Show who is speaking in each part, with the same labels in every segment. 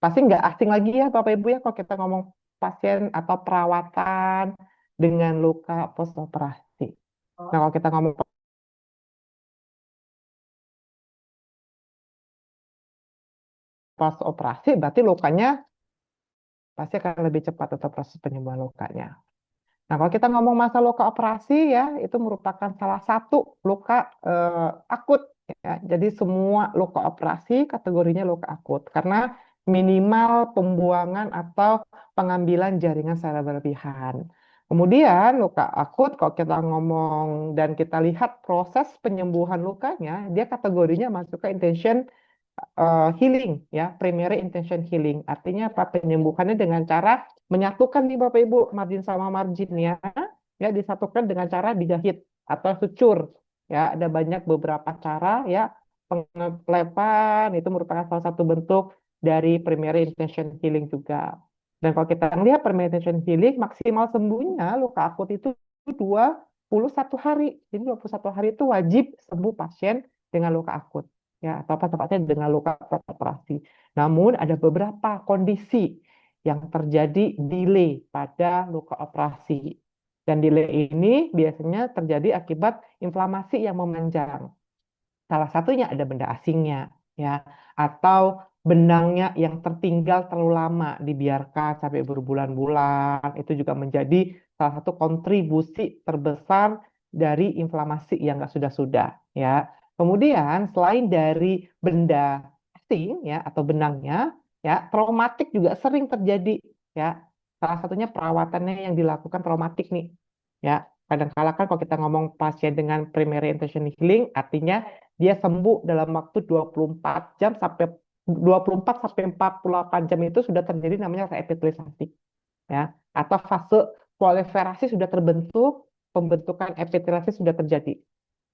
Speaker 1: Pasti nggak asing lagi ya Bapak Ibu ya kalau kita ngomong pasien atau perawatan dengan luka postoperasi. Nah, kalau kita ngomong pas operasi, berarti lukanya pasti akan lebih cepat atau proses penyembuhan lukanya. Nah, kalau kita ngomong masa luka operasi ya, itu merupakan salah satu luka akut ya. Jadi semua luka operasi kategorinya luka akut karena minimal pembuangan atau pengambilan jaringan secara berlebihan. Kemudian luka akut kalau kita ngomong dan kita lihat proses penyembuhan lukanya, dia kategorinya masuk ke intention healing ya, primary intention healing. Artinya apa? Penyembuhannya dengan cara menyatukan nih Bapak Ibu margin sama margin ya disatukan dengan cara dijahit atau sucur. Ya, ada banyak beberapa cara ya. Pengelepan itu merupakan salah satu bentuk dari primary intention healing juga. Dan kalau kita lihat primary intention healing maksimal sembuhnya luka akut itu 21 hari. Jadi 21 hari itu wajib sembuh pasien dengan luka akut ya atau apa tepatnya dengan luka operasi. Namun ada beberapa kondisi yang terjadi delay pada luka operasi. Dan delay ini biasanya terjadi akibat inflamasi yang memanjang. Salah satunya ada benda asingnya, ya, atau benangnya yang tertinggal terlalu lama dibiarkan sampai berbulan-bulan. Itu juga menjadi salah satu kontribusi terbesar dari inflamasi yang nggak sudah-sudah, ya. Kemudian selain dari benda asing, ya, atau benangnya, ya, traumatik juga sering terjadi, ya. Salah satunya perawatannya yang dilakukan traumatik nih, ya. Kadang-kala kan kalau kita ngomong pasien dengan primary intention healing, artinya dia sembuh dalam waktu 24 jam sampai 24 sampai 48 jam itu sudah terjadi namanya reepitelisasi ya atau fase proliferasi sudah terbentuk, pembentukan epiteliasi sudah terjadi.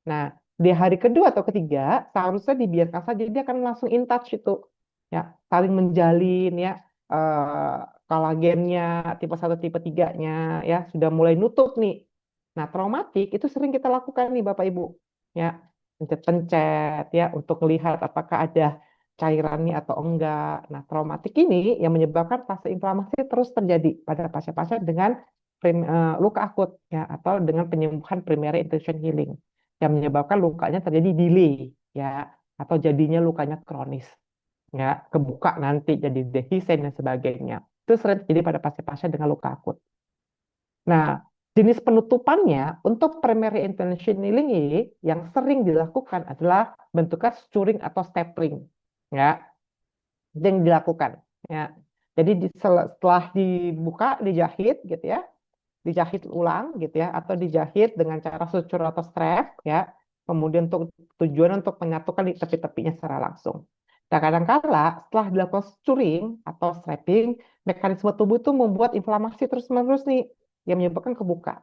Speaker 1: Nah, di hari kedua atau ketiga seharusnya dibiarkan saja dia akan langsung in touch itu ya, saling menjalin ya eh, kolagennya tipe 1 tipe 3-nya ya sudah mulai nutup nih. Nah, traumatik itu sering kita lakukan nih Bapak Ibu. Ya, pencet-pencet ya untuk melihat apakah ada cairannya atau enggak. Nah, traumatik ini yang menyebabkan fase inflamasi terus terjadi pada pasien-pasien dengan luka akut ya atau dengan penyembuhan primary intention healing yang menyebabkan lukanya terjadi delay ya atau jadinya lukanya kronis ya kebuka nanti jadi dehiscence dan sebagainya. Itu sering terjadi pada pasien-pasien dengan luka akut. Nah, jenis penutupannya untuk primary intention healing ini yang sering dilakukan adalah bentuknya suturing atau stapling. Ya, itu yang dilakukan. Ya, jadi setelah dibuka, dijahit gitu ya, dijahit ulang gitu ya, atau dijahit dengan cara suture atau strap ya. Kemudian untuk tujuan untuk menyatukan di tepi-tepinya secara langsung. Nah, kadang-kala setelah dilakukan suturing atau strapping, mekanisme tubuh itu membuat inflamasi terus-menerus nih yang menyebabkan kebuka.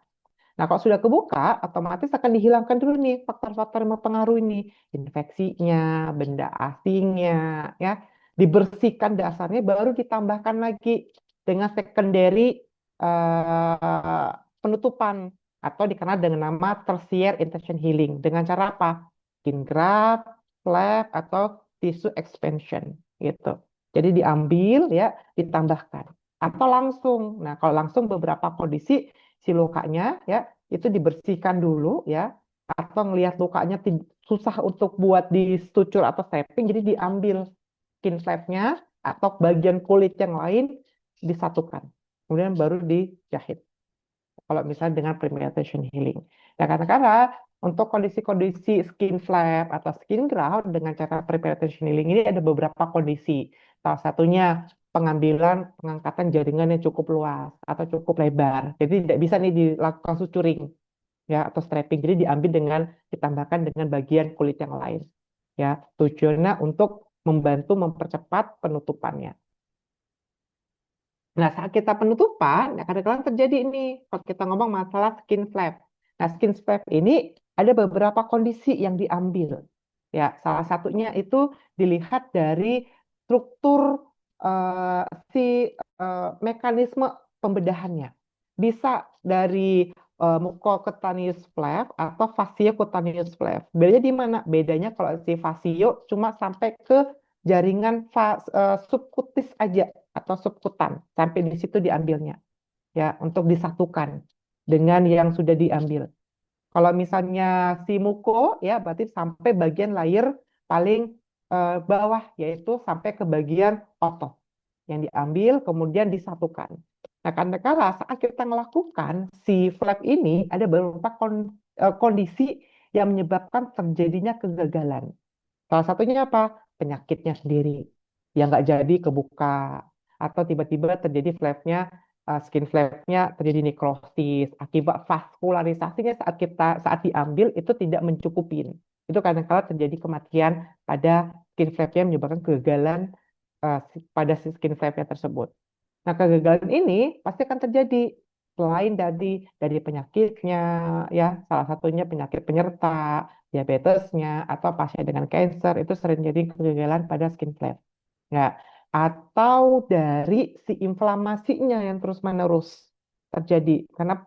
Speaker 1: Nah, kalau sudah kebuka, otomatis akan dihilangkan dulu nih faktor-faktor yang mempengaruhi nih, infeksinya, benda asingnya, ya, dibersihkan dasarnya, baru ditambahkan lagi dengan secondary eh, penutupan atau dikenal dengan nama tertiary intention healing. Dengan cara apa? Skin graft, flap, atau tissue expansion, gitu. Jadi diambil ya, ditambahkan atau langsung. Nah, kalau langsung beberapa kondisi si lukanya ya itu dibersihkan dulu ya atau ngelihat lukanya susah untuk buat di suture atau stepping jadi diambil skin flap-nya atau bagian kulit yang lain disatukan kemudian baru dijahit kalau misalnya dengan pigmentation healing. Ya kadang-kadang untuk kondisi-kondisi skin flap atau skin graft dengan cara pigmentation healing ini ada beberapa kondisi. Salah satunya pengambilan pengangkatan jaringan yang cukup luas atau cukup lebar. Jadi tidak bisa nih dilakukan suturing ya atau strapping. Jadi diambil dengan ditambahkan dengan bagian kulit yang lain. Ya, tujuannya untuk membantu mempercepat penutupannya. Nah, saat kita penutupan, ya kadang-kadang terjadi ini, kalau kita ngomong masalah skin flap. Nah, skin flap ini ada beberapa kondisi yang diambil. Ya, salah satunya itu dilihat dari struktur eh, si mekanisme pembedahannya. Bisa dari mucocutaneous flap atau fasciocutaneous flap. Bedanya di mana? Bedanya kalau si fascio cuma sampai ke jaringan subkutis aja atau subkutan sampai di situ diambilnya ya untuk disatukan dengan yang sudah diambil. Kalau misalnya si muko ya berarti sampai bagian layer paling bawah yaitu sampai ke bagian otot yang diambil kemudian disatukan. Nah, karena kala saat kita melakukan si flap ini ada beberapa kondisi yang menyebabkan terjadinya kegagalan. Salah satunya apa? Penyakitnya sendiri yang nggak jadi kebuka atau tiba-tiba terjadi flapnya, skin flapnya terjadi nekrosis akibat vaskularisasinya saat diambil itu tidak mencukupin. Itu kadang-kala terjadi kematian pada skin flapnya menyebabkan kegagalan pada si skin flapnya tersebut. Nah, kegagalan ini pasti akan terjadi selain dari penyakitnya, ya salah satunya penyakit penyerta, diabetesnya, atau pasien dengan kanker itu sering jadi kegagalan pada skin flap. Ya, atau dari si inflamasinya yang terus-menerus terjadi karena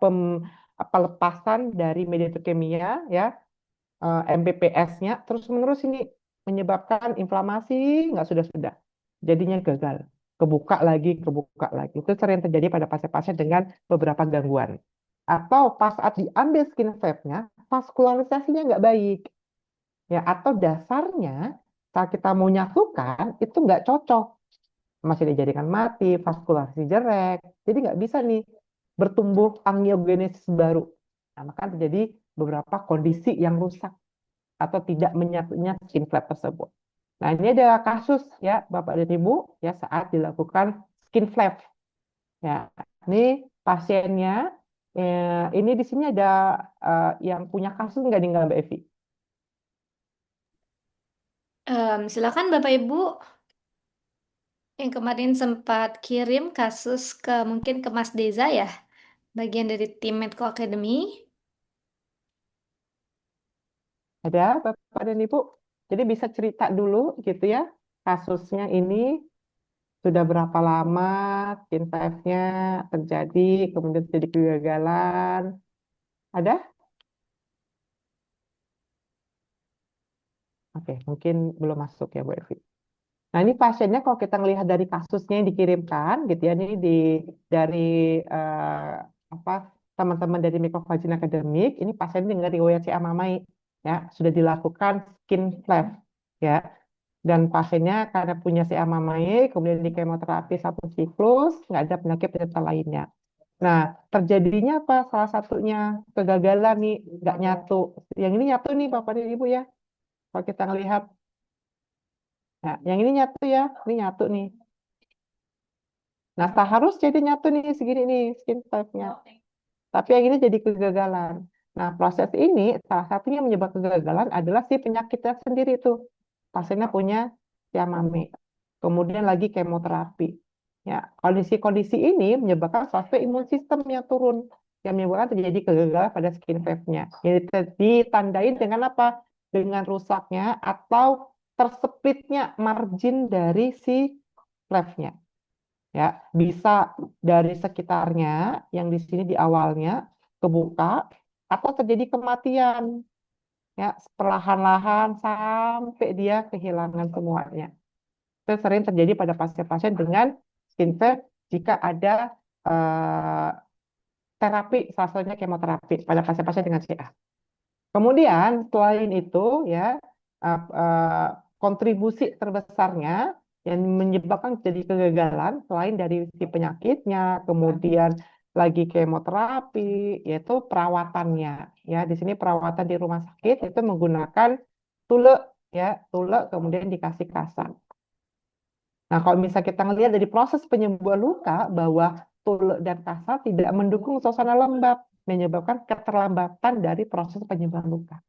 Speaker 1: pelepasan dari mediator kimia ya MPPS-nya terus-menerus ini menyebabkan inflamasi nggak sudah-sudah. Jadinya gagal. Kebuka lagi. Itu sering terjadi pada pasien-pasien dengan beberapa gangguan. Atau pas saat diambil skin flap-nya, vaskularisasinya nggak baik. Ya, atau dasarnya saat kita mau nyatukan itu nggak cocok. Masih dijadikan mati, vaskulasi jelek. Jadi nggak bisa nih bertumbuh angiogenesis baru. Nah, maka terjadi beberapa kondisi yang rusak atau tidak menyatunya skin flap tersebut. Nah, ini ada kasus ya Bapak dan Ibu ya saat dilakukan skin flap. Ya, ini pasiennya ini di sini ada yang punya kasus nggak nih Mbak Evi?
Speaker 2: Silakan Bapak Ibu yang kemarin sempat kirim kasus ke mungkin ke Mas Deza ya, bagian dari tim Medco Academy.
Speaker 1: Ada Bapak dan Ibu? Jadi bisa cerita dulu gitu ya kasusnya ini sudah berapa lama skin flap-nya terjadi kemudian jadi kegagalan. Ada? Oke, mungkin belum masuk ya Bu Evi. Nah, ini pasiennya kalau kita melihat dari kasusnya yang dikirimkan gitu ya, ini dari apa teman-teman dari Mycovagin Academic, ini pasien dengan riwayat CA-MAMAI ya, sudah dilakukan skin flap ya. Dan pasiennya karena punya CA-MAMAI, kemudian di kemoterapi satu siklus, nggak ada penyakit penyerta lainnya. Nah, terjadinya apa? Salah satunya kegagalan nih, nggak nyatu. Yang ini nyatu nih Bapak dan Ibu ya. Kalau kita ngelihat, nah, yang ini nyatu ya, ini nyatu nih. Nah, seharusnya jadi nyatu nih segini nih skin type-nya. Tapi yang ini jadi kegagalan. Nah, proses ini salah satunya menyebabkan kegagalan adalah si penyakitnya sendiri tuh. Pasiennya punya Yamame. Kemudian lagi kemoterapi. Ya, kondisi-kondisi ini menyebabkan fase imun sistem yang turun yang menyebabkan terjadi kegagalan pada skin flap-nya. Yang ditandain dengan apa? Dengan rusaknya atau tersepitnya margin dari si flap-nya ya bisa dari sekitarnya yang di sini di awalnya kebuka atau terjadi kematian ya perlahan-lahan sampai dia kehilangan semuanya. Itu sering terjadi pada pasien-pasien dengan skin flap jika ada eh, terapi salah satunya kemoterapi pada pasien-pasien dengan CA. Kemudian selain itu ya kontribusi terbesarnya yang menyebabkan jadi kegagalan selain dari si penyakitnya, kemudian lagi kemoterapi, yaitu perawatannya. Ya, di sini perawatan di rumah sakit itu menggunakan tule ya, tule kemudian dikasih kasar. Nah, kalau misalnya kita ngelihat dari proses penyembuhan luka bahwa tule dan kasar tidak mendukung suasana lembab, menyebabkan keterlambatan dari proses penyembuhan luka.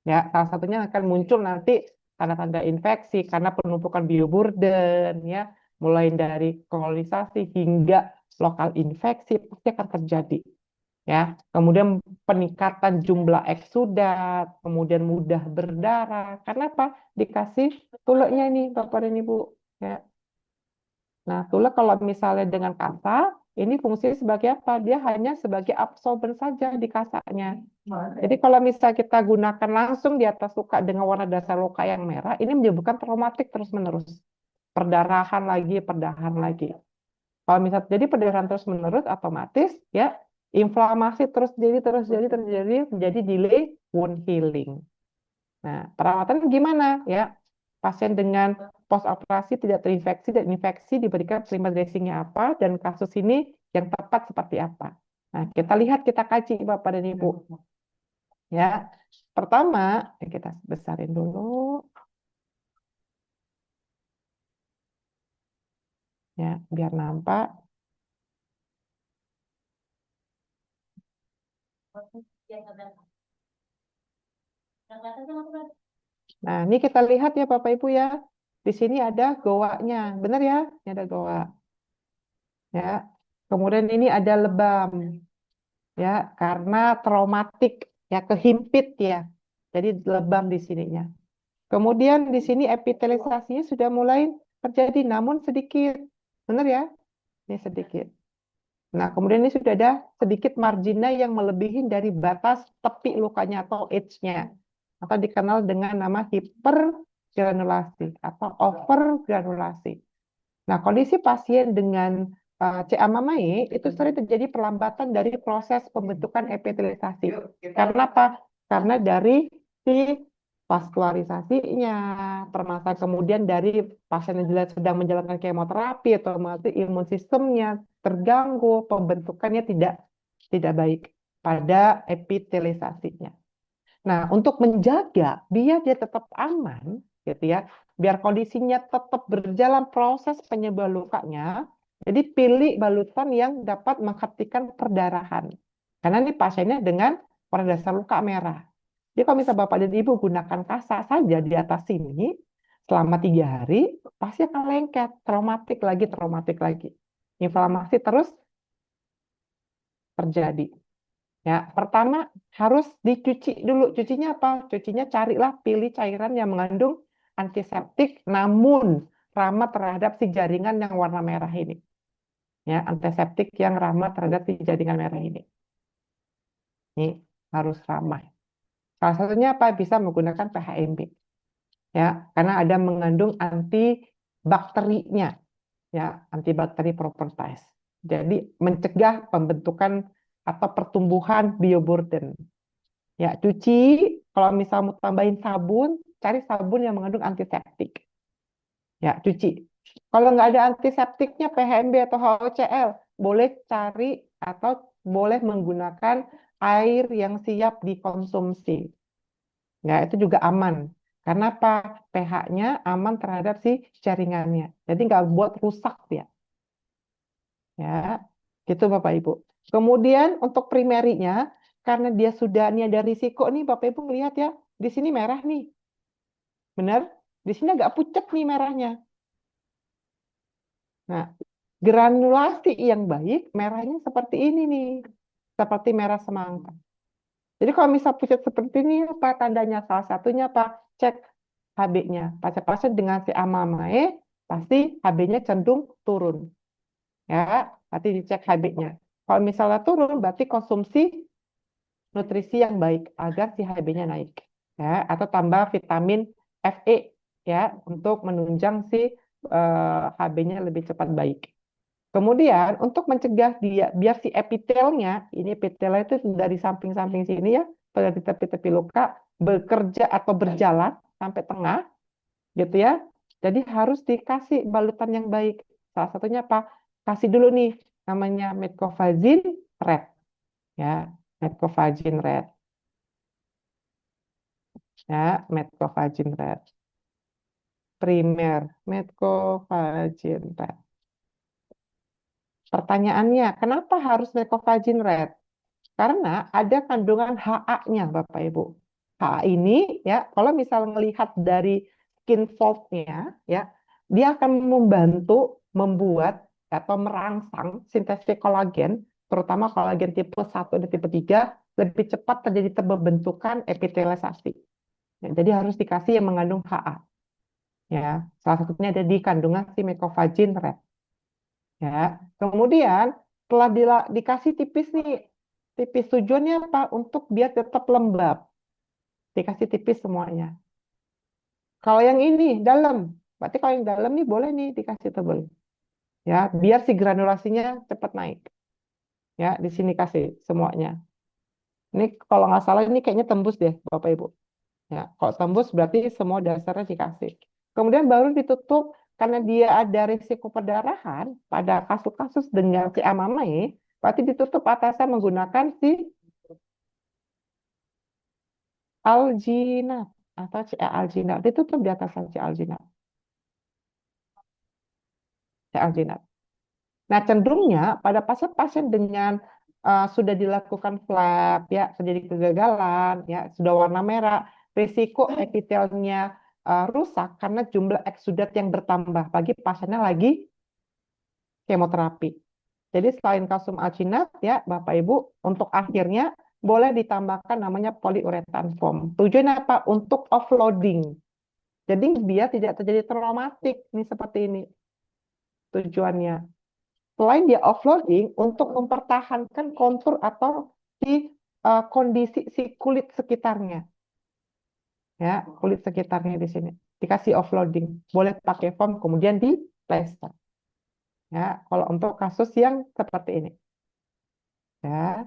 Speaker 1: Ya, salah satunya akan muncul nanti tanda-tanda infeksi karena penumpukan bioburden ya, mulai dari kolonisasi hingga lokal infeksi pasti akan terjadi. Ya, kemudian peningkatan jumlah eksudat, kemudian mudah berdarah. Karena apa? Dikasih tuleknya ini Bapak dan Ibu. Ya. Nah, tulek kalau misalnya dengan kasa, ini fungsinya sebagai apa? Dia hanya sebagai absorben saja di kasanya. Jadi kalau misal kita gunakan langsung di atas luka dengan warna dasar luka yang merah, ini menyebabkan traumatik terus-menerus. Perdarahan lagi. Kalau misal jadi perdarahan terus-menerus, otomatis ya inflamasi terjadi, menjadi delay wound healing. Nah, perawatan gimana ya? Pasien dengan post operasi tidak terinfeksi dan infeksi diberikan prima dressingnya apa dan kasus ini yang tepat seperti apa. Nah, kita kaji Bapak dan Ibu. Ya, pertama kita besarin dulu ya biar nampak. Nah, ini kita lihat ya Bapak Ibu ya. Di sini ada goanya, benar ya? Ini ada goa. Ya. Kemudian ini ada lebam ya karena traumatik ya kehimpit ya. Jadi lebam di sininya. Kemudian di sini epitelisasinya sudah mulai terjadi namun sedikit. Benar ya? Ini sedikit. Nah, kemudian ini sudah ada sedikit margina yang melebihi dari batas tepi lukanya atau edge-nya. Atau dikenal dengan nama hipergranulasi atau overgranulasi. Nah, kondisi pasien dengan CA mamae itu sering terjadi pelambatan dari proses pembentukan epitelisasi. Karena apa? Karena dari si vaskularisasinya, permasalahan kemudian dari pasien yang sedang menjalankan kemoterapi, otomatis imun sistemnya terganggu, pembentukannya tidak baik pada epitelisasinya. Nah, untuk menjaga biar dia tetap aman, gitu ya, biar kondisinya tetap berjalan proses penyebab lukanya, jadi pilih balutan yang dapat menghentikan perdarahan. Karena ini pasiennya dengan warna dasar luka merah. Jadi kalau misalnya Bapak dan Ibu gunakan kasa saja di atas sini, selama 3 hari, pasti akan lengket, traumatik lagi. Inflamasi terus terjadi. Ya, pertama harus dicuci dulu. Cucinya apa? Cucinya carilah pilih cairan yang mengandung antiseptik namun ramah terhadap si jaringan yang warna merah ini. Ya, antiseptik yang ramah terhadap si jaringan merah ini. Ini harus ramah. Salah satunya apa? Bisa menggunakan PHMB. Ya, karena ada mengandung antibakterinya, ya, antibakteri properties. Jadi mencegah pembentukan atau pertumbuhan bioburden. Ya, cuci. Kalau misal mau tambahin sabun, cari sabun yang mengandung antiseptik. Ya, cuci. Kalau nggak ada antiseptiknya, PHMB atau HOCl, boleh cari atau boleh menggunakan air yang siap dikonsumsi. Ya, itu juga aman. Karena apa? pH-nya aman terhadap si jaringannya. Jadi nggak buat rusak dia. Ya, gitu Bapak Ibu. Kemudian untuk primerinya, karena dia sudah ini ada risiko nih Bapak Ibu melihat ya, di sini merah nih. Benar? Di sini agak pucat nih merahnya. Nah, granulasi yang baik merahnya seperti ini nih. Seperti merah semangka. Jadi kalau misal pucat seperti ini apa tandanya? Salah satunya apa? Cek HB-nya. Pasien-pasien dengan si amamae pasti HB-nya cenderung turun. Ya, nanti dicek HB-nya. Kalau misalnya turun berarti konsumsi nutrisi yang baik agar si HB-nya naik. Ya, atau tambah vitamin Fe ya untuk menunjang si HB-nya lebih cepat baik. Kemudian untuk mencegah dia biar si epitelnya, ini epitelnya itu dari samping-samping sini ya, pada di tepi-tepi luka bekerja atau berjalan sampai tengah gitu ya. Jadi harus dikasih balutan yang baik. Salah satunya apa? Kasih dulu nih namanya Metcovazine Red ya, Metcovazine Red ya, Metcovazine Red. Primer Metcovazine Red. Pertanyaannya, kenapa harus Metcovazine Red? Karena ada kandungan HA-nya, Bapak Ibu. HA ini ya, kalau misal melihat dari skin fold-nya ya, dia akan membantu membuat atau merangsang sintesis kolagen, terutama kolagen tipe 1 dan tipe 3 lebih cepat terjadi pembentukan epitelisasi. Ya, jadi harus dikasih yang mengandung HA. Ya, salah satunya ada di kandungan si Mecovagin Red. Ya, kemudian setelah dikasih tipis nih Tipis tujuannya apa? Untuk biar tetap lembab. Dikasih tipis semuanya. Kalau yang ini dalam, berarti kalau yang dalam nih boleh nih dikasih tebal. Ya, biar si granulasinya cepat naik. Ya, di sini kasih semuanya. Ini kalau nggak salah ini kayaknya tembus deh, Bapak Ibu. Ya, kalau tembus berarti semua dasarnya dikasih. Kemudian baru ditutup karena dia ada risiko perdarahan pada kasus-kasus dengan si amamai, berarti ditutup atasnya menggunakan si alginat atau alginat. Ditutup di atas si alginat. Si alginat. Nah, cenderungnya pada pasien-pasien dengan sudah dilakukan flap, ya, terjadi kegagalan, ya, sudah warna merah, risiko epitelnya rusak karena jumlah eksudat yang bertambah, bagi pasiennya lagi kemoterapi. Jadi selain kalsium alginat, ya, Bapak Ibu, untuk akhirnya boleh ditambahkan namanya poliuretan foam. Tujuannya apa? Untuk offloading. Jadi biar tidak terjadi traumatik, nih seperti ini tujuannya. Selain dia offloading untuk mempertahankan kontur atau si kondisi si kulit sekitarnya, ya, kulit sekitarnya di sini dikasih offloading, boleh pakai foam kemudian di plester, ya, kalau untuk kasus yang seperti ini, ya.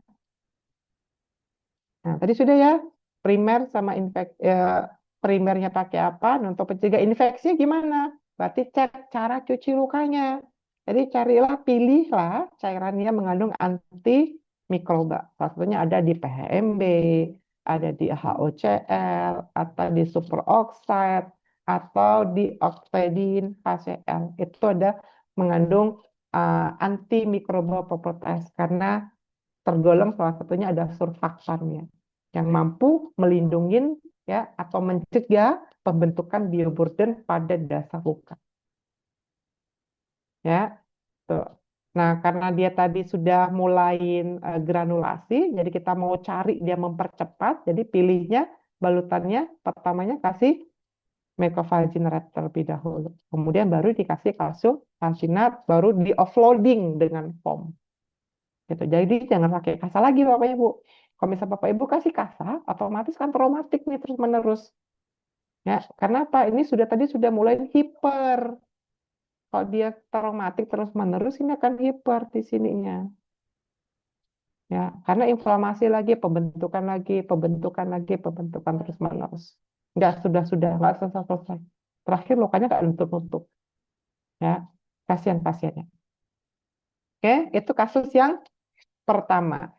Speaker 1: Nah, tadi sudah ya, primer sama primernya pakai apa, nah, untuk pencegah infeksi gimana? Berarti cek cara cuci lukanya. Jadi carilah, pilihlah cairan yang mengandung anti mikroba. Salah satunya ada di PHMB, ada di HOCl, atau di superoxide, atau di oxidin HCl. Itu ada mengandung antimikroba properties karena tergolong salah satunya ada surfaktannya yang mampu melindungi, ya, atau mencegah pembentukan bioburden pada dasar luka, ya. Tuh. Nah, karena dia tadi sudah mulai granulasi, jadi kita mau cari dia mempercepat, jadi pilihnya balutannya pertamanya kasih mecofalginate terlebih dahulu. Kemudian baru dikasih kalsium alginat, baru di offloading dengan foam. Gitu. Jadi jangan pakai kasa lagi Bapak Ibu. Kalau misalnya Bapak Ibu kasih kasa, otomatis kan traumatik nih terus menerus. Ya, karena apa? Ini sudah tadi sudah mulai hiper. Kalau dia traumatik terus menerus, ini akan hiper di sininya. Ya, karena inflamasi lagi, pembentukan lagi, pembentukan terus menerus. Sudah, nggak selesai. Terakhir lukanya nggak nutup-nutup. Ya, kasihan pasiennya. Oke, itu kasus yang pertama.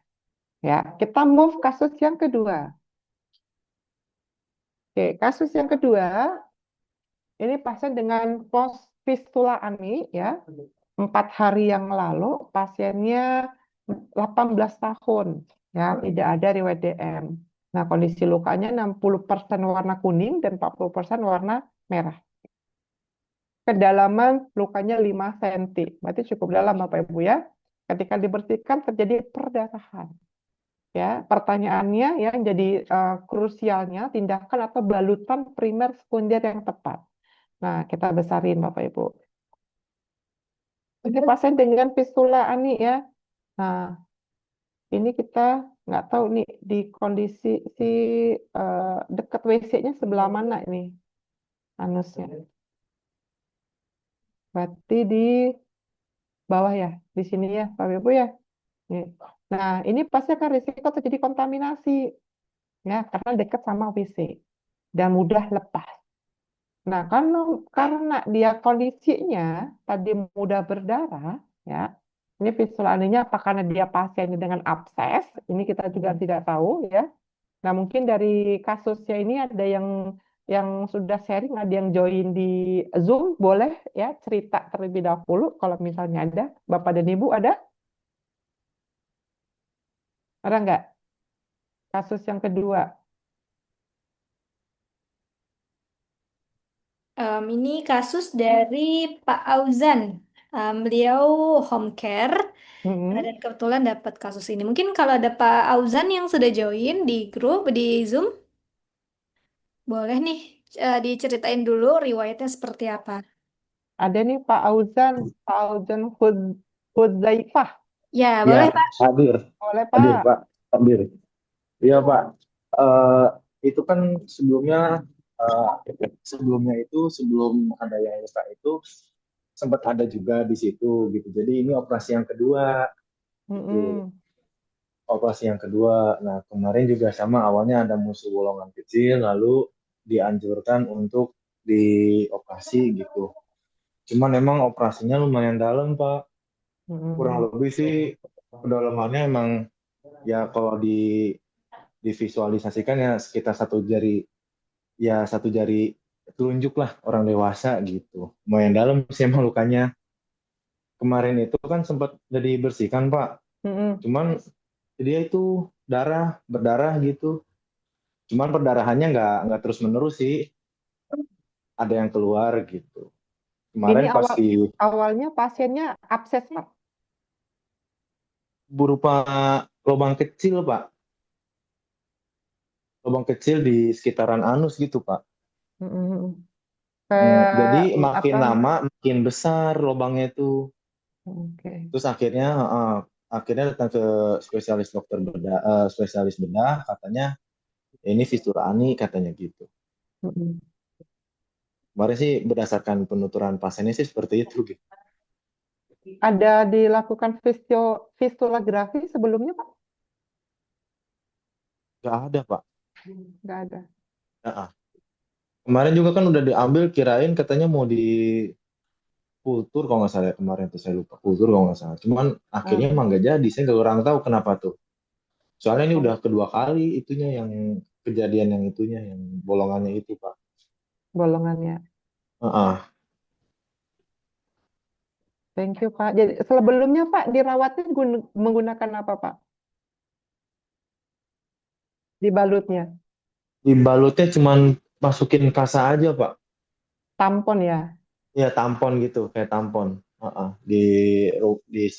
Speaker 1: Ya, kita move kasus yang kedua. Oke, kasus yang kedua, ini pasien dengan post fistula ani, ya, 4 hari yang lalu pasiennya 18 tahun, ya, tidak ada riwayat DM. Nah, kondisi lukanya 60% warna kuning dan 40% warna merah. Kedalaman lukanya 5 cm, berarti cukup dalam Bapak Ibu ya. Ketika dibersihkan terjadi perdarahan. Ya, pertanyaannya yang jadi krusialnya tindakan atau balutan primer sekunder yang tepat. Nah, kita besarin Bapak Ibu. Ini pasien dengan fistula ani ya. Nah, ini kita nggak tahu nih di kondisi si dekat WC-nya sebelah mana ini anusnya. Berarti di bawah ya, di sini ya, Bapak Ibu ya. Nih. Nah, ini pasti akan risiko terjadi kontaminasi ya, karena dekat sama WC dan mudah lepas. Nah, karena dia kondisinya tadi mudah berdarah, ya, ini visualnya apa karena dia pasiennya dengan abses, ini kita juga tidak tahu, ya. Nah, mungkin dari kasusnya ini ada yang sudah sharing, ada yang join di Zoom, boleh ya cerita terlebih dahulu kalau misalnya ada, Bapak dan Ibu ada nggak kasus yang kedua?
Speaker 2: Ini kasus dari Pak Auzan. Beliau home care
Speaker 1: Mm-mm.
Speaker 2: dan kebetulan dapat kasus ini. Mungkin kalau ada Pak Auzan yang sudah join di grup di Zoom, boleh nih diceritain dulu riwayatnya seperti apa.
Speaker 1: Ada nih Pak Auzan Hudzaifah,
Speaker 2: Ya,
Speaker 3: Ya,
Speaker 2: boleh Pak.
Speaker 3: hadir,
Speaker 1: boleh
Speaker 3: hadir
Speaker 1: Pak?
Speaker 3: Pak. Hampir. Iya Pak. Eh, itu kan sebelumnya eh, sebelumnya itu sebelum ada yang luka itu sempat ada juga di situ gitu. Jadi ini operasi yang kedua gitu.
Speaker 1: Mm-mm.
Speaker 3: Operasi yang kedua. Nah kemarin juga sama awalnya ada musuh bolongan kecil lalu dianjurkan untuk dioperasi gitu. Cuman emang operasinya lumayan dalam Pak. Kurang
Speaker 1: Mm-mm.
Speaker 3: lebih sih kedalamannya emang ya kalau divisualisasikan ya sekitar satu jari telunjuk lah orang dewasa gitu. Lumayan dalam sih emang lukanya. Kemarin itu kan sempat jadi bersihkan Pak.
Speaker 1: Mm-mm.
Speaker 3: Cuman dia itu berdarah gitu. Cuman perdarahannya nggak terus menerus sih. Ada yang keluar gitu.
Speaker 1: Ini
Speaker 3: Kemarin pas
Speaker 1: awalnya pasiennya abses, Pak.
Speaker 3: berupa lubang kecil Pak. Lubang kecil di sekitaran anus gitu Pak.
Speaker 1: Mm-mm.
Speaker 3: Jadi makin
Speaker 1: Apa?
Speaker 3: lama makin besar lubangnya itu.
Speaker 1: Oke.
Speaker 3: Terus akhirnya datang ke spesialis bedah katanya ini fistura ani katanya gitu.
Speaker 1: Mm-mm.
Speaker 3: Kemarin sih berdasarkan penuturan pasiennya sih seperti itu gitu.
Speaker 1: Ada dilakukan fistulografi sebelumnya, Pak?
Speaker 3: Gak ada Pak.
Speaker 1: Nggak ada.
Speaker 3: Ya, kemarin juga kan udah diambil kirain katanya mau di kultur kalau nggak salah ya, kemarin tuh saya lupa kultur kalau nggak salah. Cuman akhirnya
Speaker 1: Ah,
Speaker 3: emang nggak jadi. Saya nggak orang tahu kenapa tuh. Soalnya ini
Speaker 1: oh,
Speaker 3: udah kedua kali itunya yang kejadian yang itunya yang bolongannya itu Pak.
Speaker 1: bolongannya.
Speaker 3: Heeh.
Speaker 1: Thank you, Pak. Jadi sebelumnya, Pak, dirawatnya menggunakan apa, Pak? Dibalutnya.
Speaker 3: Dibalutnya cuman masukin kasa aja Pak.
Speaker 1: Tampon ya.
Speaker 3: Ya tampon gitu, kayak tampon. Heeh.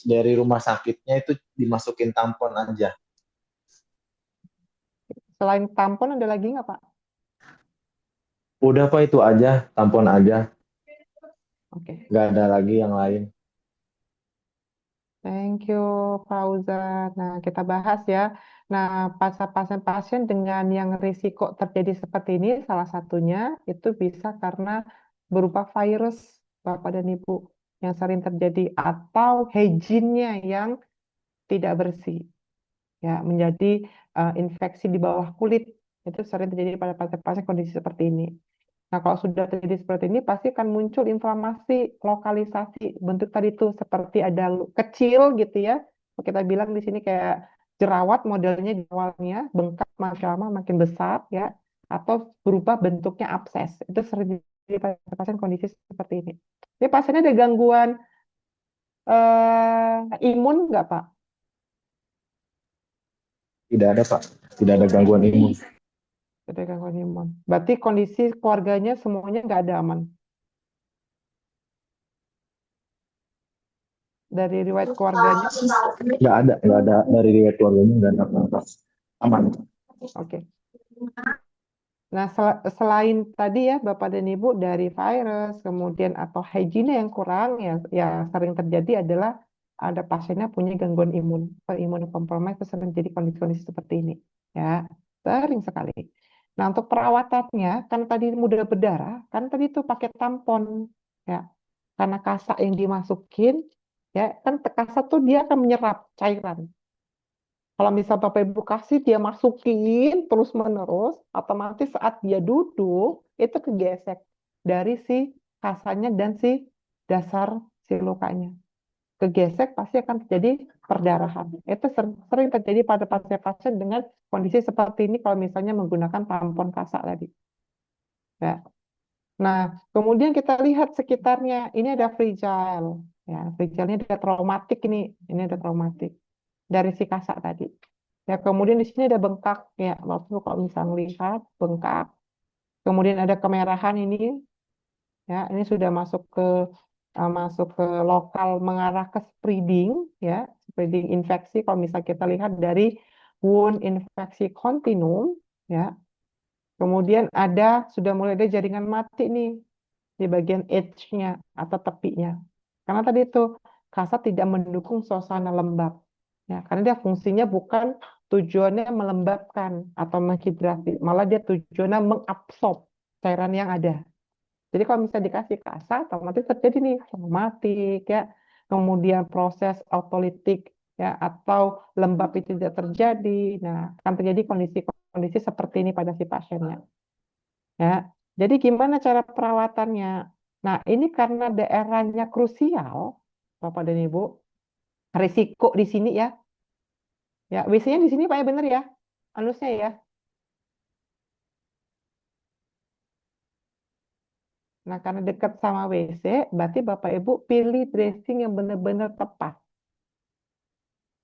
Speaker 3: Dari rumah sakitnya itu dimasukin tampon aja.
Speaker 1: Selain tampon ada lagi nggak, Pak?
Speaker 3: Udah Pak itu aja, tampon aja.
Speaker 1: Oke.
Speaker 3: Nggak ada lagi yang lain.
Speaker 1: Thank you, Fauzan. Nah, kita bahas ya. Nah, pasien-pasien dengan yang risiko terjadi seperti ini, salah satunya itu bisa karena berupa virus, Bapak dan Ibu, yang sering terjadi, atau hygiene-nya yang tidak bersih, ya, menjadi infeksi di bawah kulit. Itu sering terjadi pada pasien-pasien kondisi seperti ini. Nah, kalau sudah terjadi seperti ini, pasti akan muncul inflamasi lokalisasi. Bentuk tadi itu seperti ada kecil gitu ya. Kalau kita bilang di sini kayak jerawat modelnya di awalnya, bengkak makin lama makin besar ya. Atau berubah bentuknya abses. Itu sering terjadi pada pasien kondisi seperti ini. Jadi pasiennya ada gangguan imun nggak, Pak?
Speaker 3: Tidak ada Pak, tidak ada gangguan imun.
Speaker 1: Ada gangguan imun. Berarti kondisi keluarganya semuanya nggak ada aman. Dari riwayat keluarganya,
Speaker 3: Nggak ada dari riwayat keluarganya nggak ada apa-apa. Aman.
Speaker 1: oke. Nah, selain tadi ya Bapak dan Ibu dari virus, kemudian atau hygiene yang kurang, ya sering terjadi adalah ada pasiennya punya gangguan imun, atau imunokompromis itu sering jadi kondisi-kondisi seperti ini. Ya, sering sekali. Nah, untuk perawatannya, kan tadi mudah berdarah, kan tadi itu pakai tampon, ya, karena kasak yang dimasukin, ya, kan kasak tuh dia akan menyerap cairan. Kalau misal Bapak Ibu kasih dia masukin terus-menerus, otomatis saat dia duduk, itu kegesek dari si kasanya dan si dasar si lukanya. Kegesek pasti akan terjadi perdarahan. Itu sering terjadi pada pasien-pasien dengan kondisi seperti ini kalau misalnya menggunakan tampon kasak tadi. Ya. Nah, kemudian kita lihat sekitarnya. Ini ada fragile. Ya, fragile-nya ada traumatik ini. Ini ada traumatik dari si kasak tadi. Ya, kemudian di sini ada bengkak ya, waktu kalau misalnya melihat bengkak. Kemudian ada kemerahan ini ya, ini sudah masuk ke lokal mengarah ke spreading ya, spreading infeksi kalau misalnya kita lihat dari wound infeksi kontinum ya. Kemudian sudah mulai ada jaringan mati nih di bagian edge-nya atau tepinya. Karena tadi itu kasat tidak mendukung suasana lembab Ya, karena dia fungsinya bukan tujuannya melembabkan atau menghidrasi, malah dia tujuannya mengabsorb cairan yang ada. Jadi kalau misalnya dikasih kasa, otomatis terjadi nih traumatik ya, kemudian proses autolitik ya atau lembab itu tidak terjadi. Nah, akan terjadi kondisi-kondisi seperti ini pada si pasiennya. Ya, jadi gimana cara perawatannya? Nah, ini karena daerahnya krusial, Bapak dan Ibu, risiko di sini ya. Ya, WC-nya di sini Pak ya bener ya, alusnya ya. Nah, karena dekat sama WC, berarti Bapak Ibu pilih dressing yang benar-benar tepat.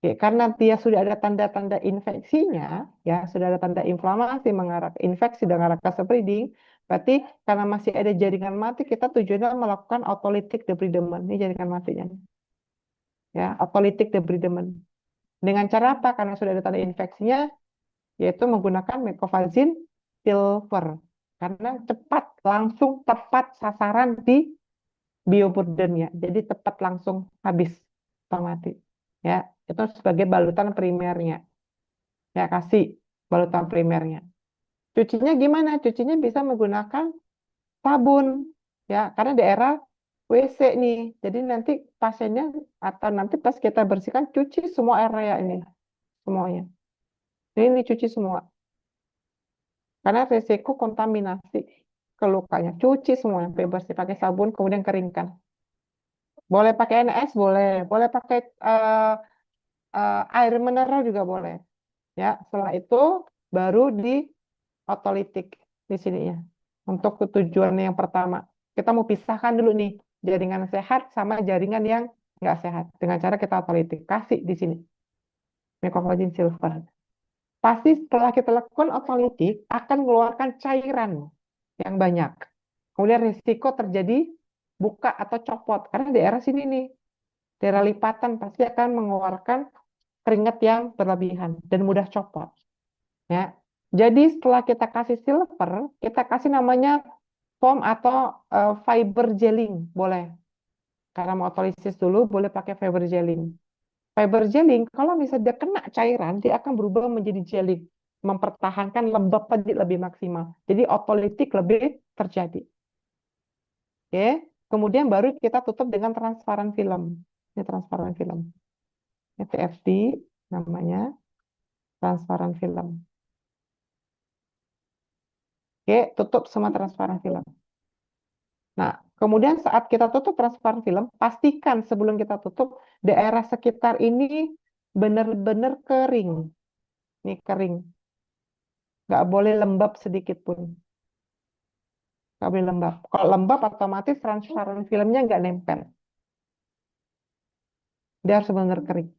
Speaker 1: Oke, karena dia sudah ada tanda-tanda infeksinya, ya sudah ada tanda inflamasi mengarah ke infeksi dan mengarah ke spreading, berarti karena masih ada jaringan mati, kita tujuannya melakukan autolytic debridement. Ini jaringan matinya, ya autolytic debridement. Dengan cara apa? Karena sudah ada tanda infeksinya, yaitu menggunakan mecofazin silver. Karena cepat, langsung, tepat sasaran di bioburdennya. Jadi tepat langsung habis atau mati. Ya, itu sebagai balutan primernya. Ya, kasih balutan primernya. Cucinya gimana? Cucinya bisa menggunakan sabun. Ya, karena daerah WC nih. Jadi nanti pasiennya atau nanti pas kita bersihkan, cuci semua area ini. Semuanya. Ini cuci semua. Karena resiko kontaminasi ke lukanya. Cuci semua sampai bersih pakai sabun, kemudian keringkan. Boleh pakai NS, boleh. Boleh pakai air mineral juga boleh. Ya, setelah itu baru di otolitik di sini ya. Untuk tujuan yang pertama, kita mau pisahkan dulu nih jaringan sehat sama jaringan yang nggak sehat dengan cara kita otolitik. Kasih di sini mecofazin silver. Pasti setelah kita lakukan otolitik akan mengeluarkan cairan yang banyak. Kemudian risiko terjadi buka atau copot karena daerah sini nih, daerah lipatan pasti akan mengeluarkan keringat yang berlebihan dan mudah copot. Ya. Jadi setelah kita kasih silver, kita kasih namanya foam atau fiber gelling, boleh. Karena mau otolisis dulu, boleh pakai fiber gelling. Fiber gelling, kalau misalnya dia kena cairan, dia akan berubah menjadi gelling, mempertahankan lembab tadi lebih maksimal. Jadi otolitik lebih terjadi. Oke, kemudian baru kita tutup dengan transparan film. Ini transparan film. Ini TFT namanya, transparan film. Oke, tutup semua transparan film. Nah, kemudian saat kita tutup transparan film, pastikan sebelum kita tutup daerah sekitar ini benar-benar kering. Ini kering. Nggak boleh lembab sedikit pun. Nggak boleh lembab. Kalau lembab otomatis transparan filmnya nggak nempel. Dia harus benar kering.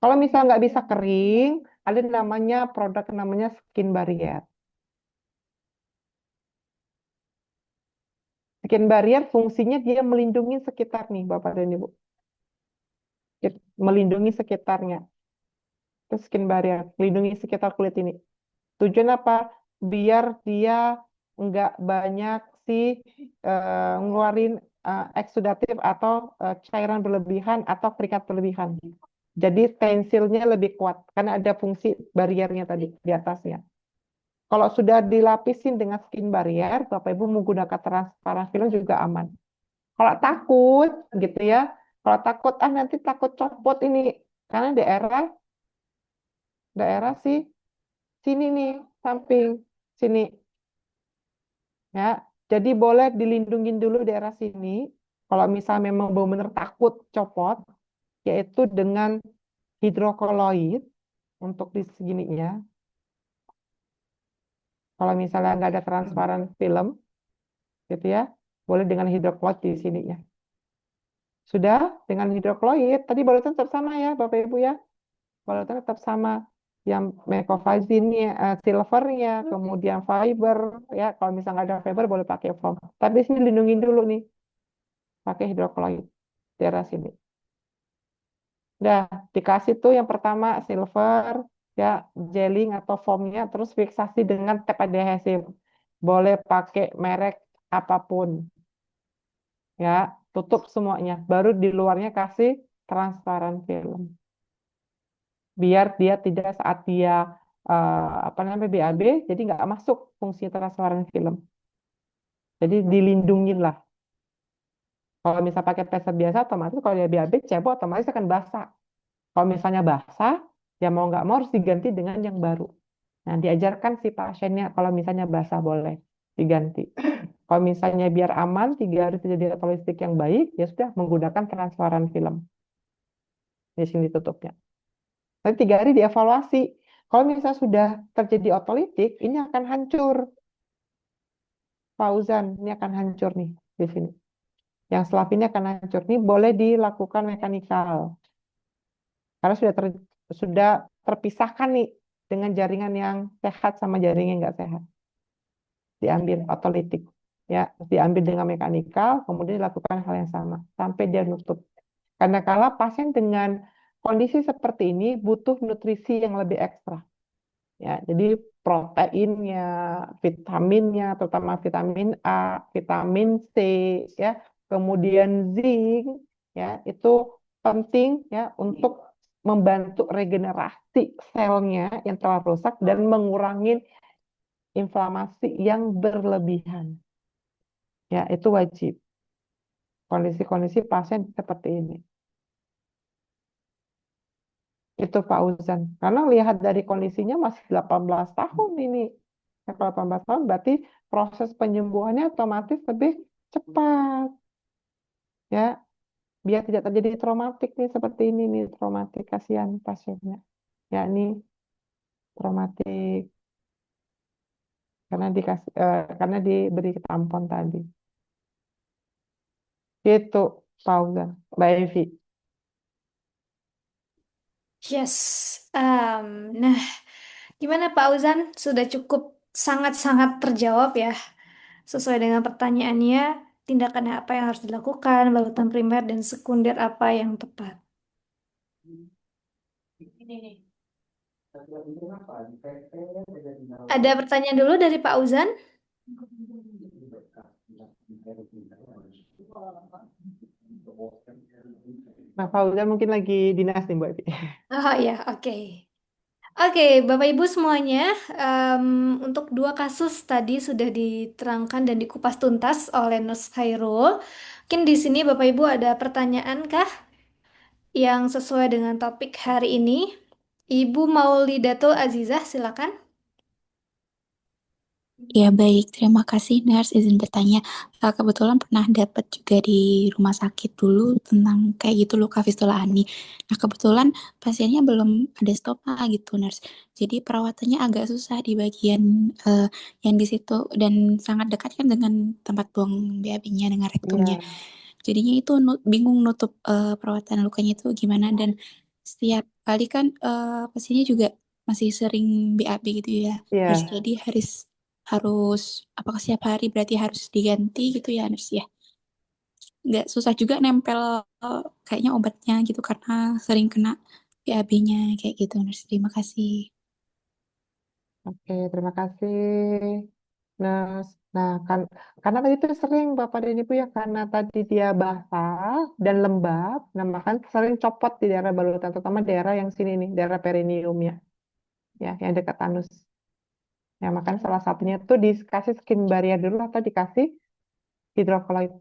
Speaker 1: Kalau misalnya nggak bisa kering, ada namanya produk namanya skin barrier. Skin barrier fungsinya dia melindungi sekitar nih, Bapak dan Ibu. Melindungi sekitarnya. Itu skin barrier, melindungi sekitar kulit ini. Tujuan apa? Biar dia nggak banyak sih ngeluarin eksudatif atau cairan berlebihan atau keringat berlebihan. Jadi tensilnya lebih kuat karena ada fungsi bariernya tadi di atasnya. Kalau sudah dilapisin dengan skin barrier, Bapak Ibu menggunakan transparan film juga aman. Kalau takut gitu ya, kalau takut nanti takut copot ini karena daerah daerah sih sini nih samping sini ya. Jadi boleh dilindungin dulu daerah sini. Kalau misalnya memang benar-benar takut copot, yaitu dengan hidrokoloid untuk di segininya. Kalau misalnya nggak ada transparan film, gitu ya, boleh dengan hidrokoloid di sininya. Sudah dengan hidrokloid, tadi barusan tetap sama ya, Bapak Ibu ya. Barusan tetap sama. Yang mecofazin-nya, silvernya, kemudian fiber, ya. Kalau misalnya nggak ada fiber, boleh pakai foam. Tapi sini lindungin dulu nih, pakai hidrokloid daerah sini. Udah dikasih tuh yang pertama silver, ya, gelling atau foamnya, terus fiksasi dengan tap adhesif. Boleh pakai merek apapun. Ya, tutup semuanya. Baru di luarnya kasih transparan film. biar dia tidak saat dia apa namanya BAB, jadi nggak masuk fungsi transparan film. Jadi dilindungin lah. Kalau misal pakai peset biasa, otomatis kalau dia BAB, cebok otomatis akan basah. Kalau misalnya basah, ya mau nggak mau harus diganti dengan yang baru. Nah, diajarkan si pasiennya kalau misalnya basah boleh diganti. Kalau misalnya biar aman, 3 hari terjadi otolitik yang baik, ya sudah menggunakan transparan film. Di sini tutupnya. Nanti 3 hari dievaluasi. Kalau misalnya sudah terjadi otolitik, ini akan hancur. Fauzan, ini akan hancur nih di sini. Yang selap ini akan hancur. Ini boleh dilakukan mekanikal. Karena sudah terpisahkan nih dengan jaringan yang sehat sama jaringan yang nggak sehat. Diambil otolitik. Ya, diambil dengan mekanikal, kemudian dilakukan hal yang sama sampai dia nutup. Karena kala pasien dengan kondisi seperti ini butuh nutrisi yang lebih ekstra. Ya, jadi proteinnya, vitaminnya, terutama vitamin A, vitamin C, ya, kemudian zinc, ya, itu penting ya untuk membantu regenerasi selnya yang telah rusak dan mengurangi inflamasi yang berlebihan. Ya, itu wajib. Kondisi-kondisi pasien seperti ini. Itu Pak Uzan. Karena lihat dari kondisinya masih 18 tahun ini. Ya, kalau 18 tahun berarti proses penyembuhannya otomatis lebih cepat. Ya, biar tidak terjadi traumatik nih seperti ini nih traumatik kasihan pasiennya. Ya, ini traumatik karena diberi tampon tadi. Itu Pak Uzan. Mbak Evi.
Speaker 2: Yes. Nah, gimana Pak Uzan? Sudah cukup sangat-sangat terjawab ya. Sesuai dengan pertanyaannya, tindakan apa yang harus dilakukan, balutan primer dan sekunder apa yang tepat. Ada pertanyaan dulu dari Pak Uzan?
Speaker 1: Nah, Pak Uzan mungkin lagi dinas nih Mbak Evi.
Speaker 2: Oh ya, oke. Oke, Bapak Ibu semuanya, em, untuk 2 kasus tadi sudah diterangkan dan dikupas tuntas oleh Nus Khairul. Mungkin di sini Bapak Ibu ada pertanyaan kah yang sesuai dengan topik hari ini? Ibu Maulidatul Azizah, silakan.
Speaker 4: Ya baik, terima kasih Nars izin bertanya. Kebetulan pernah dapat juga di rumah sakit dulu tentang kayak gitu luka fistula ani. Nah kebetulan pasiennya belum ada stoma gitu Nars. Jadi perawatannya agak susah di bagian yang di situ dan sangat dekat kan dengan tempat buang BAB-nya dengan rektumnya.
Speaker 1: Iya,
Speaker 4: Jadinya itu bingung nutup perawatan lukanya itu gimana dan setiap kali kan pasiennya juga masih sering BAB gitu ya. Nars.
Speaker 1: iya.
Speaker 4: Jadi harus harus apakah setiap hari berarti harus diganti gitu ya Nurs ya. Nggak susah juga nempel kayaknya obatnya gitu karena sering kena BAB-nya kayak gitu Nurs. Terima kasih.
Speaker 1: Oke, terima kasih. Nah, nah kan, karena tadi itu sering Bapak dan Ibu ya, karena tadi dia basah dan lembab, nah makan sering copot di daerah balutan, terutama daerah yang sini nih, daerah perineumnya, ya, yang dekat anus. Ya, makanya salah satunya tuh dikasih skin barrier dulu atau dikasih hidrokolloid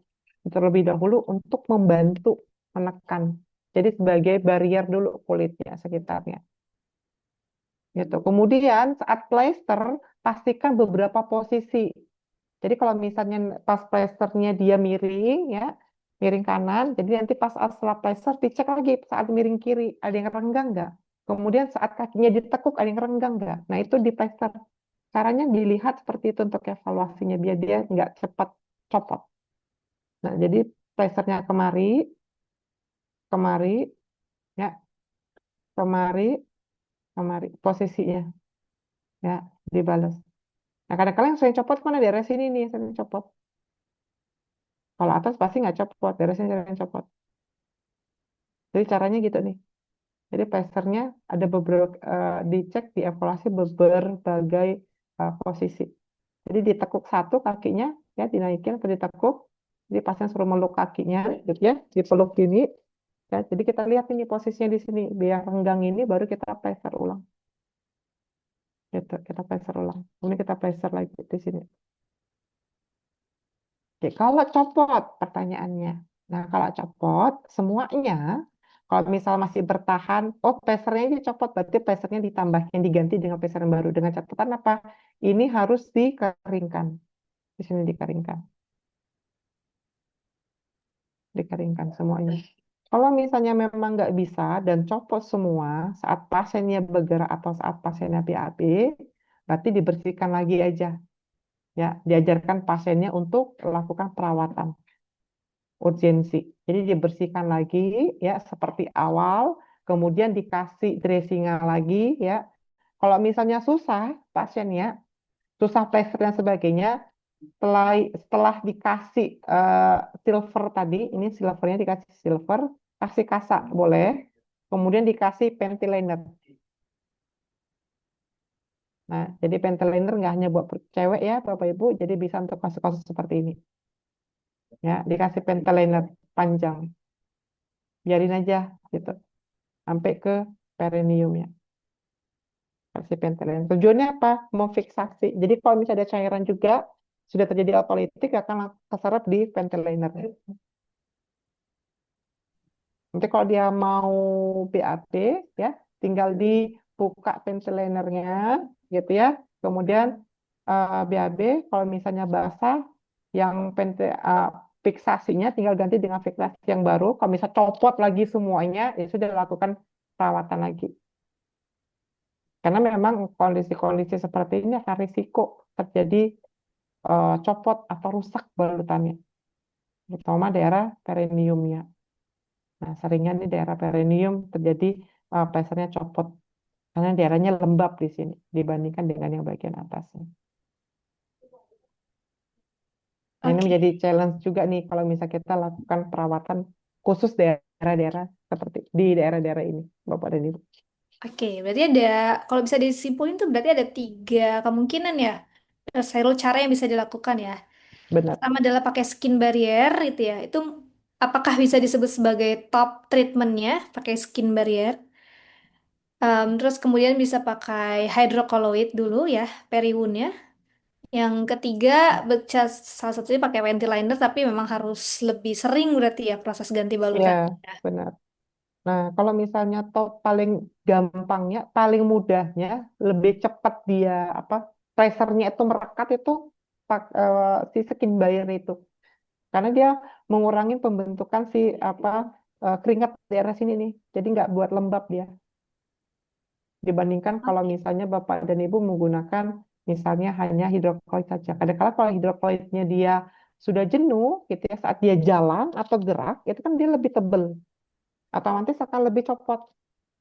Speaker 1: terlebih dahulu untuk membantu menekan. Jadi sebagai barrier dulu kulitnya sekitarnya. Gitu. Kemudian saat plester pastikan beberapa posisi. Jadi kalau misalnya pas plesternya dia miring ya, miring kanan, jadi nanti pas setelah plester dicek lagi saat miring kiri ada yang renggang nggak. Kemudian saat kakinya ditekuk ada yang renggang nggak. Nah itu di plester. Caranya dilihat seperti itu untuk evaluasinya biar dia nggak cepat copot. Nah jadi plesternya kemari, kemari, ya kemari, kemari posisinya ya dibalas. Nah kadang-kadang yang sering copot mana daerah sini nih sering copot. Kalau atas pasti nggak copot, daerah sini sering copot. Jadi caranya gitu nih. Jadi pesernya ada beberapa dicek, dievaluasi berbagai posisi. Jadi ditekuk satu kakinya, ya dinaikin atau ditekuk. Jadi pasien suruh meluk kakinya, gitu ya, dipeluk gini. Ya, jadi kita lihat ini posisinya di sini, biar renggang ini baru kita pressure ulang. Gitu, kita pressure ulang. Kemudian kita pressure lagi di sini. Oke, kalau copot pertanyaannya. Nah, kalau copot semuanya, kalau misal masih bertahan, oh pesernya ini copot, berarti pesernya ditambahin, diganti dengan peser yang baru. Dengan catatan apa? Ini harus dikeringkan. Di sini dikeringkan semuanya. Kalau misalnya memang nggak bisa dan copot semua saat pasiennya bergerak atau saat pasiennya BAB, berarti dibersihkan lagi aja. Ya, diajarkan pasiennya untuk melakukan perawatan urgensi. Jadi dibersihkan lagi ya seperti awal, kemudian dikasih dressingnya lagi ya. Kalau misalnya susah pasiennya, susah plester dan sebagainya, setelah dikasih silver tadi, ini silvernya dikasih silver, kasih kasa boleh, kemudian dikasih panty liner. Nah, jadi panty liner nggak hanya buat cewek ya, Bapak Ibu, jadi bisa untuk kasus-kasus seperti ini. Ya, dikasih panty liner panjang, biarin aja gitu, sampai ke perineumnya. Kasih panty liner. Tujuannya apa? Memfiksasi. Jadi kalau misalnya ada cairan juga, sudah terjadi autolitik akan keserap di panty liner. Nanti kalau dia mau BAB ya, tinggal dibuka ventilatornya gitu ya. Kemudian BAB kalau misalnya basah yang fiksasinya tinggal ganti dengan fiksasi yang baru. Kalau misalnya copot lagi semuanya, ya sudah lakukan perawatan lagi. Karena memang kondisi-kondisi seperti ini akan risiko terjadi copot atau rusak balutannya, terutama daerah perineumnya. Nah, seringnya di daerah perineum terjadi pesernya copot karena daerahnya lembab di sini dibandingkan dengan yang bagian atasnya. Nah, ini
Speaker 2: Oke.
Speaker 1: menjadi challenge juga nih kalau misalnya kita lakukan perawatan khusus daerah-daerah seperti di daerah-daerah ini, Bapak dan Ibu.
Speaker 2: Oke, berarti ada, kalau bisa disimpulin tuh berarti ada 3 kemungkinan ya, Sairul, cara yang bisa dilakukan ya.
Speaker 1: Benar.
Speaker 2: Pertama adalah pakai skin barrier itu ya. Itu apakah bisa disebut sebagai top treatmentnya, pakai skin barrier? Terus kemudian bisa pakai hydrocolloid dulu ya, periwoundnya. Yang ketiga, salah satunya pakai ventilator, tapi memang harus lebih sering berarti ya proses ganti
Speaker 1: Iya,
Speaker 2: balutan.
Speaker 1: benar. Nah, kalau misalnya top paling gampangnya, paling mudahnya, lebih cepat dia apa tracernya itu merekat itu si skin barrier itu. Karena dia mengurangi pembentukan si apa keringat di daerah sini nih. Jadi nggak buat lembab dia. Dibandingkan kalau misalnya Bapak dan Ibu menggunakan misalnya hanya hidroklorid saja. Kadang-kala kalau hidrokloridnya dia sudah jenuh gitu ya saat dia jalan atau gerak itu kan dia lebih tebel, otomatis akan lebih copot.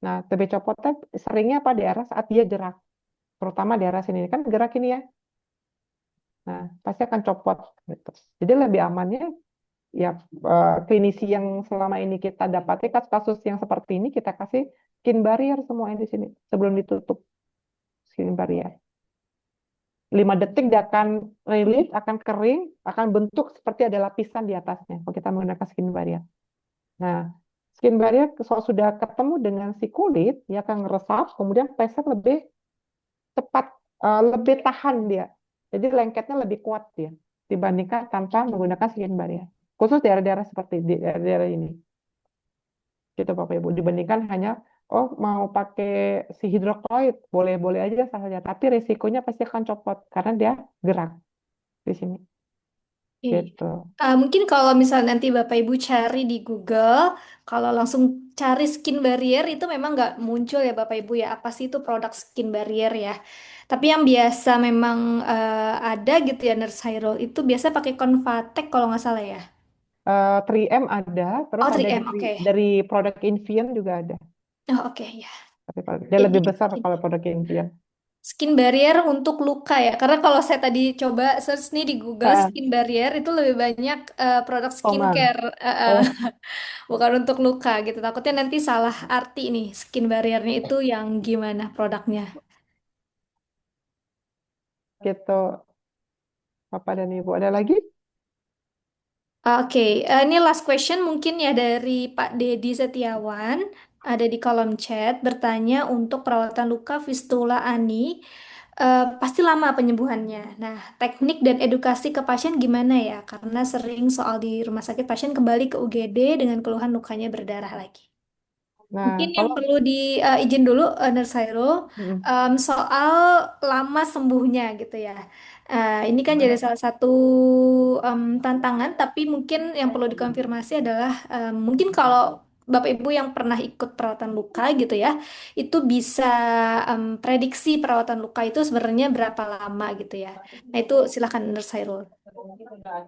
Speaker 1: Nah, lebih copotnya seringnya apa daerah saat dia gerak, terutama daerah sini kan gerak ini ya. Nah, pasti akan copot gitu. Jadi lebih amannya ya klinisi yang selama ini kita dapati kasus-kasus yang seperti ini kita kasih skin barrier semuanya di sini sebelum ditutup skin barrier. 5 detik dia akan rilis, akan kering, akan bentuk seperti ada lapisan di atasnya kalau kita menggunakan skin barrier. Nah, skin barrier kalau sudah ketemu dengan si kulit, dia akan meresap, kemudian peser lebih cepat, lebih tahan dia. Jadi lengketnya lebih kuat dia dibandingkan tanpa menggunakan skin barrier. Khusus daerah-daerah seperti di daerah-daerah ini. Gitu Bapak Ibu. Dibandingkan hanya, oh mau pakai si hidrokloid, boleh-boleh aja saja. Tapi risikonya pasti akan copot karena dia gerak di sini.
Speaker 2: Oke.
Speaker 1: Gitu.
Speaker 2: Mungkin kalau misalnya nanti Bapak Ibu cari di Google, kalau langsung cari skin barrier itu memang nggak muncul ya Bapak Ibu ya, apa sih itu produk skin barrier ya. Tapi yang biasa memang ada gitu ya Nurse Hyrule, itu biasa pakai Convatec kalau nggak salah ya.
Speaker 1: 3M ada, terus
Speaker 2: Oh
Speaker 1: ada
Speaker 2: 3M, oke.
Speaker 1: dari produk Invion juga ada.
Speaker 2: Oh oke ya.
Speaker 1: Tapi dia
Speaker 2: Jadi
Speaker 1: lebih besar kalau produk Invion.
Speaker 2: skin barrier untuk luka ya, karena kalau saya tadi coba search nih di Google
Speaker 1: Ah,
Speaker 2: skin barrier itu lebih banyak produk
Speaker 1: Koma.
Speaker 2: skincare.
Speaker 1: Oh,
Speaker 2: Bukan untuk luka gitu. Takutnya nanti salah arti nih skin barriernya itu yang gimana produknya.
Speaker 1: gitu. Bapak dan Ibu. Ada lagi?
Speaker 2: Oke, ini last question mungkin ya dari Pak Dedi Setiawan. Ada di kolom chat bertanya untuk perawatan luka fistula ani. Pasti lama penyembuhannya. Nah, teknik dan edukasi ke pasien gimana ya? Karena sering soal di rumah sakit pasien kembali ke UGD dengan keluhan lukanya berdarah lagi.
Speaker 1: Nah,
Speaker 2: Mungkin yang
Speaker 1: kalau
Speaker 2: perlu izin dulu, Nurse Hairul,
Speaker 1: mm,
Speaker 2: soal lama sembuhnya gitu ya. Ini kan jadi salah satu tantangan, tapi mungkin yang perlu dikonfirmasi adalah mungkin kalau Bapak Ibu yang pernah ikut perawatan luka gitu ya, itu bisa prediksi perawatan luka itu sebenarnya berapa lama gitu ya. Nah itu silakan Nurse Hairul.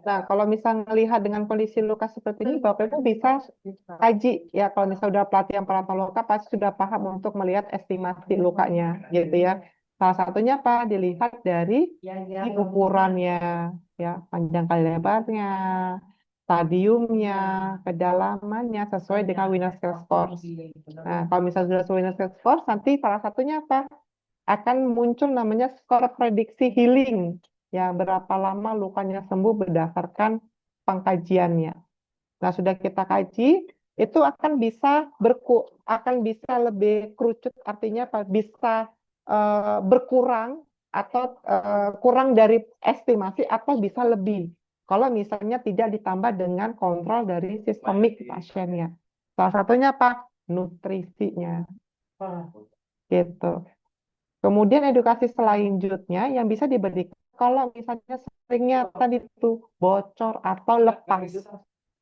Speaker 1: nah, kalau misalnya melihat dengan kondisi luka seperti ini, Bapak Ibu bisa kaji ya. Kalau misalnya sudah pelatihan perawatan luka, pasti sudah paham untuk melihat estimasi lukanya, gitu ya. Salah satunya apa? Dilihat dari ukurannya, ya, panjang kali lebarnya, stadiumnya, kedalamannya, sesuai dengan Winner Scale Score. Nah, kalau misalnya sudah sesuai Winner Scale Score, nanti salah satunya apa? Akan muncul namanya skor prediksi healing. Ya, berapa lama lukanya sembuh berdasarkan pengkajiannya. Nah, sudah kita kaji, itu akan bisa lebih kerucut, artinya apa? Bisa berkurang atau kurang dari estimasi atau bisa lebih. Kalau misalnya tidak ditambah dengan kontrol dari sistemik pasiennya. Salah satunya apa? Nutrisinya. Gitu. Kemudian edukasi selanjutnya yang bisa diberikan kalau misalnya seringnya tadi itu bocor atau lepas.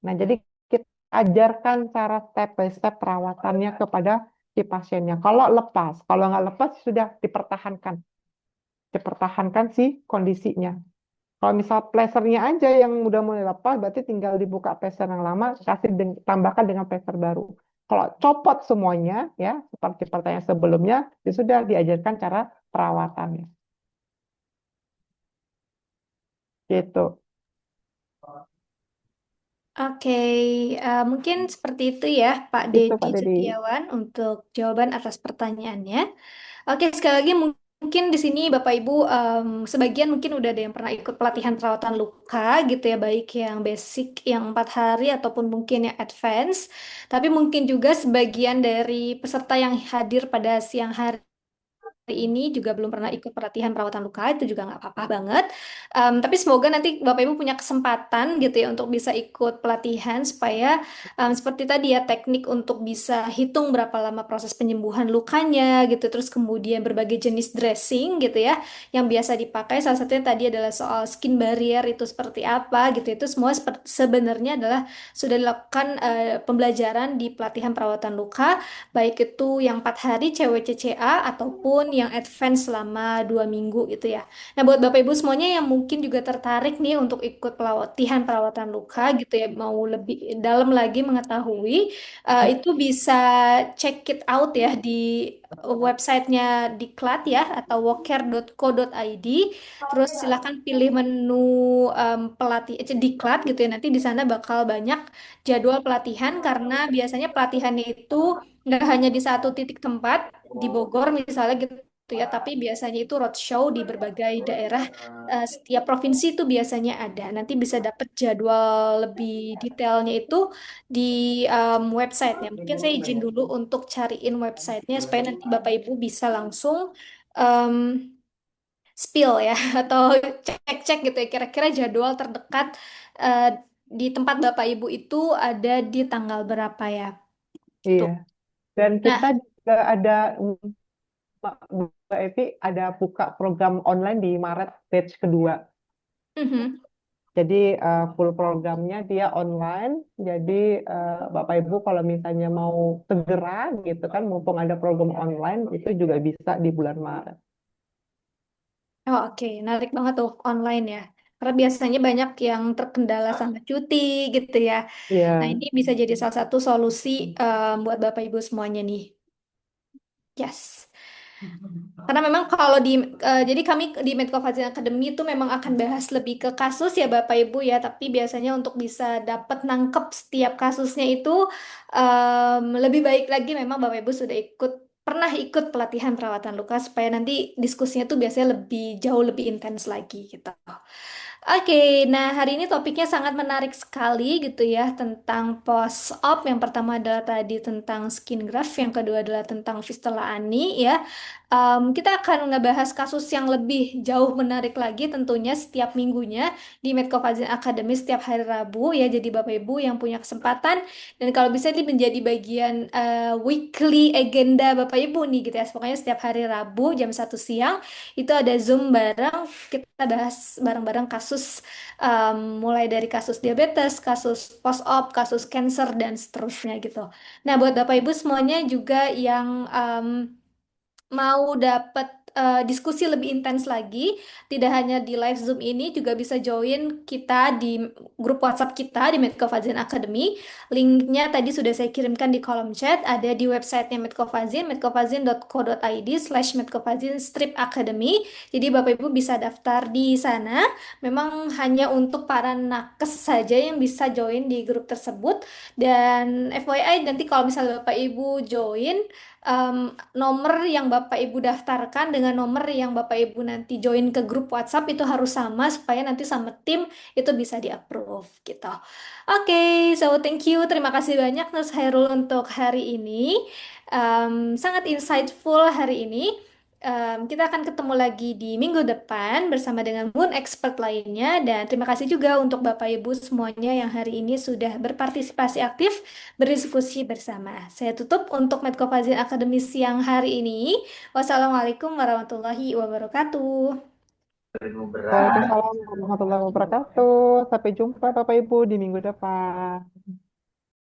Speaker 1: Nah, jadi kita ajarkan cara step by step perawatannya kepada si pasiennya. Kalau lepas, kalau nggak lepas sudah dipertahankan si kondisinya. Kalau misal plesernya aja yang udah mulai lepas, berarti tinggal dibuka pleser yang lama, tambahkan dengan pleser baru. Kalau copot semuanya, ya seperti pertanyaan sebelumnya, ya sudah diajarkan cara perawatannya. Gitu.
Speaker 2: Oke, mungkin seperti itu ya Pak
Speaker 1: Itu
Speaker 2: Dedi
Speaker 1: Pak Dedi.
Speaker 2: Setiawan untuk jawaban atas pertanyaannya. Oke, sekali lagi mungkin di sini Bapak Ibu sebagian mungkin udah ada yang pernah ikut pelatihan perawatan luka gitu ya, baik yang basic yang 4 hari ataupun mungkin yang advance. Tapi mungkin juga sebagian dari peserta yang hadir pada siang hari ini juga belum pernah ikut pelatihan perawatan luka, itu juga nggak apa-apa banget. Tapi semoga nanti Bapak Ibu punya kesempatan gitu ya untuk bisa ikut pelatihan supaya seperti tadi ya teknik untuk bisa hitung berapa lama proses penyembuhan lukanya gitu, terus kemudian berbagai jenis dressing gitu ya yang biasa dipakai. Salah satunya tadi adalah soal skin barrier itu seperti apa gitu. Itu semua sebenarnya adalah sudah dilakukan pembelajaran di pelatihan perawatan luka baik itu yang 4 hari CWCCA ataupun yang advance selama 2 minggu gitu ya. Nah buat Bapak Ibu semuanya yang mungkin juga tertarik nih untuk ikut pelatihan perawatan luka gitu ya, mau lebih dalam lagi mengetahui, itu bisa check it out ya di websitenya Diklat ya atau woker.co.id. Terus silakan pilih menu pelatih Diklat gitu ya. Nanti di sana bakal banyak jadwal pelatihan karena biasanya pelatihannya itu nggak hanya di satu titik tempat di Bogor misalnya gitu ya, tapi biasanya itu roadshow di berbagai daerah. Setiap provinsi itu biasanya ada. Nanti bisa dapat jadwal lebih detailnya itu di websitenya. Mungkin saya izin dulu untuk cariin websitenya supaya nanti Bapak Ibu bisa langsung em, spill ya atau cek-cek gitu ya kira-kira jadwal terdekat eh, di tempat Bapak Ibu itu ada di tanggal berapa ya.
Speaker 1: Iya.
Speaker 2: Tuh.
Speaker 1: Dan kita
Speaker 2: Nah,
Speaker 1: juga ada Mbak Evi ada buka program online di Maret batch kedua.
Speaker 2: mhm.
Speaker 1: Jadi full programnya dia online. Jadi Bapak Ibu kalau misalnya mau segera gitu kan, mumpung ada program online itu juga bisa di bulan Maret.
Speaker 2: Oh, oke, menarik banget tuh online ya. Karena biasanya banyak yang terkendala sama cuti gitu ya. Nah,
Speaker 1: Iya,
Speaker 2: ini bisa jadi salah satu solusi buat Bapak Ibu semuanya nih. Yes. Karena memang kalau jadi kami di Medco Fazil Academy itu memang akan bahas lebih ke kasus ya Bapak Ibu ya, tapi biasanya untuk bisa dapat nangkep setiap kasusnya itu lebih baik lagi memang Bapak Ibu sudah pernah ikut pelatihan perawatan luka supaya nanti diskusinya tuh biasanya lebih jauh lebih intens lagi gitu. Oke, nah hari ini topiknya sangat menarik sekali gitu ya tentang post op. Yang pertama adalah tadi tentang skin graft, yang kedua adalah tentang fistula ani ya. Kita akan ngebahas kasus yang lebih jauh menarik lagi tentunya setiap minggunya di Medcovazin Academy setiap hari Rabu ya. Jadi Bapak Ibu yang punya kesempatan dan kalau bisa ini menjadi bagian weekly agenda Bapak Ibu nih gitu ya. Pokoknya setiap hari Rabu jam 1 siang itu ada Zoom bareng kita bahas bareng-bareng kasus mulai dari kasus diabetes, kasus post-op, kasus cancer dan seterusnya gitu. Nah, buat Bapak Ibu semuanya juga yang mau dapat diskusi lebih intens lagi, tidak hanya di live Zoom ini, juga bisa join kita di grup WhatsApp kita di Medcovazin Academy. Linknya tadi sudah saya kirimkan di kolom chat, ada di websitenya Medcovazin, medcovazin.co.id/medcovazin strip academy. Jadi Bapak Ibu bisa daftar di sana. Memang hanya untuk para nakes saja yang bisa join di grup tersebut. Dan FYI nanti kalau misalnya Bapak Ibu join, nomor yang Bapak Ibu daftarkan dengan nomor yang Bapak Ibu nanti join ke grup WhatsApp itu harus sama supaya nanti sama tim itu bisa di-approve gitu. Oke, so thank you. Terima kasih banyak Nurse Hairul untuk hari ini. Sangat insightful hari ini. Kita akan ketemu lagi di minggu depan bersama dengan Moon Expert lainnya dan terima kasih juga untuk Bapak Ibu semuanya yang hari ini sudah berpartisipasi aktif berdiskusi bersama. Saya tutup untuk Medcovazin Academy siang hari ini. Wassalamualaikum warahmatullahi wabarakatuh.
Speaker 1: Waalaikumsalam warahmatullahi wabarakatuh. Sampai jumpa Bapak Ibu di minggu depan.